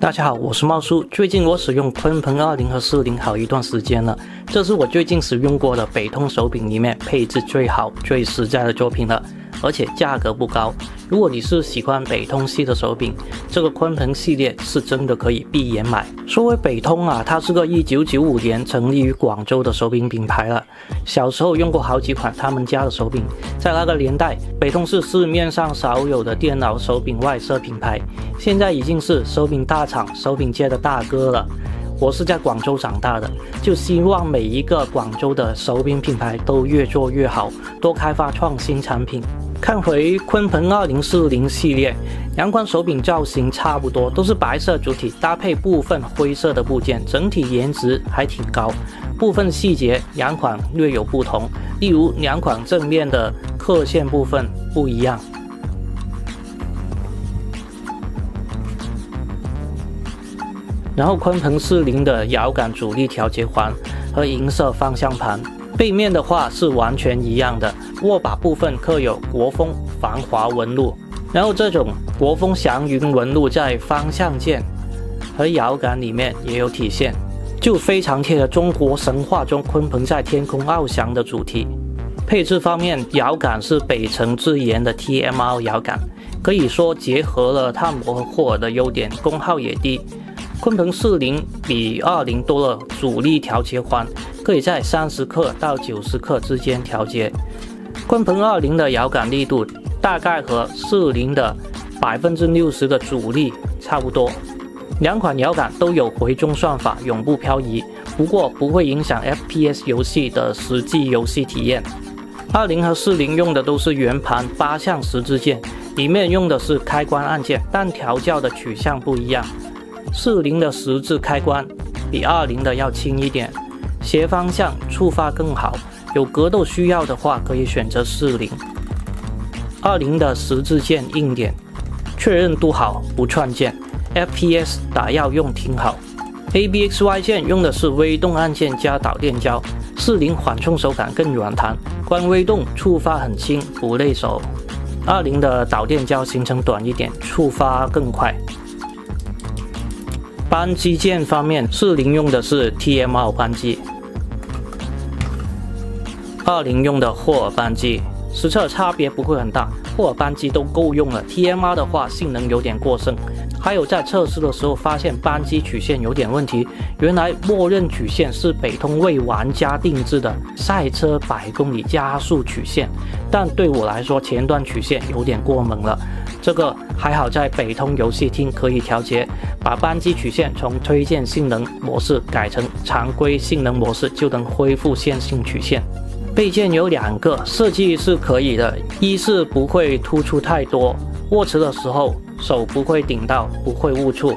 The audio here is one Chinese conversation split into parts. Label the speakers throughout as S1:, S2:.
S1: 大家好，我是茂叔。最近我使用鲲鹏20和40好一段时间了，这是我最近使用过的北通手柄里面配置最好、最实在的作品了，而且价格不高。如果你是喜欢北通系的手柄，这个鲲鹏系列是真的可以闭眼买。说回北通啊，它是个1995年成立于广州的手柄品牌了。小时候用过好几款他们家的手柄，在那个年代，北通是市面上少有的电脑手柄外设品牌，现在已经是手柄大厂、手柄界的大哥了。我是在广州长大的，就希望每一个广州的手柄品牌都越做越好，多开发创新产品。看回鲲鹏2040系列，两款手柄造型差不多，都是白色主体搭配部分灰色的部件，整体颜值还挺高。部分细节两款略有不同，例如两款正面的刻线部分不一样。然后鲲鹏40的摇杆阻力调节环和银色方向盘，背面的话是完全一样的，握把部分刻有国风防滑纹路，然后这种国风祥云纹路在方向键和摇杆里面也有体现，就非常贴合中国神话中鲲鹏在天空翱翔的主题。配置方面，摇杆是北辰自研的 TMR 摇杆，可以说结合了碳膜和霍尔的优点，功耗也低。鲲鹏40比20多了阻力调节环，可以在30克到90克之间调节。鲲鹏20的摇杆力度大概和40的60%的阻力差不多。两款摇杆都有回中算法，永不漂移，不过不会影响 FPS 游戏的实际游戏体验。20和40用的都是圆盘8项十字键，里面用的是开关按键，但调教的取向不一样。40的十字开关比20的要轻一点，斜方向触发更好，有格斗需要的话可以选择40。20的十字键硬点，确认度好，不串键， FPS 打要用挺好。ABXY 键用的是微动按键加导电胶，40缓冲手感更软弹，关微动触发很轻，不累手。20的导电胶行程短一点，触发更快。扳机键方面，40用的是 TMR 扳机，20用的霍尔扳机，实测差别不会很大，霍尔扳机都够用了。TMR 的话性能有点过剩，还有在测试的时候发现扳机曲线有点问题，原来默认曲线是北通为玩家定制的赛车100公里加速曲线，但对我来说前段曲线有点过猛了。这个还好在北通游戏厅可以调节，把扳机曲线从推荐性能模式改成常规性能模式，就能恢复线性曲线。备件有2个，设计是可以的，一是不会突出太多，握持的时候手不会顶到，不会误触；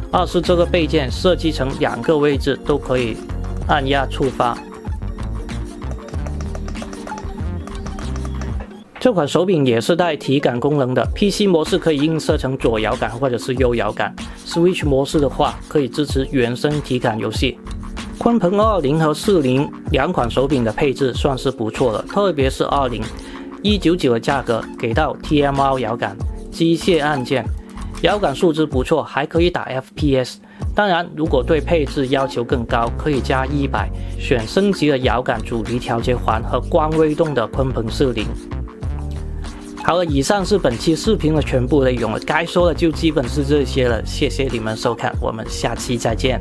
S1: 二是这个备件设计成2个位置都可以按压触发。这款手柄也是带体感功能的， PC 模式可以映射成左摇杆或者是右摇杆， Switch 模式的话可以支持原生体感游戏。鲲鹏20和40两款手柄的配置算是不错了，特别是20，199的价格给到 TMR 摇杆，机械按键，摇杆素质不错，还可以打 FPS。当然，如果对配置要求更高，可以加100，选升级的摇杆阻力调节环和光微动的鲲鹏40。好了，以上是本期视频的全部内容了，该说的就基本是这些了，谢谢你们收看，我们下期再见。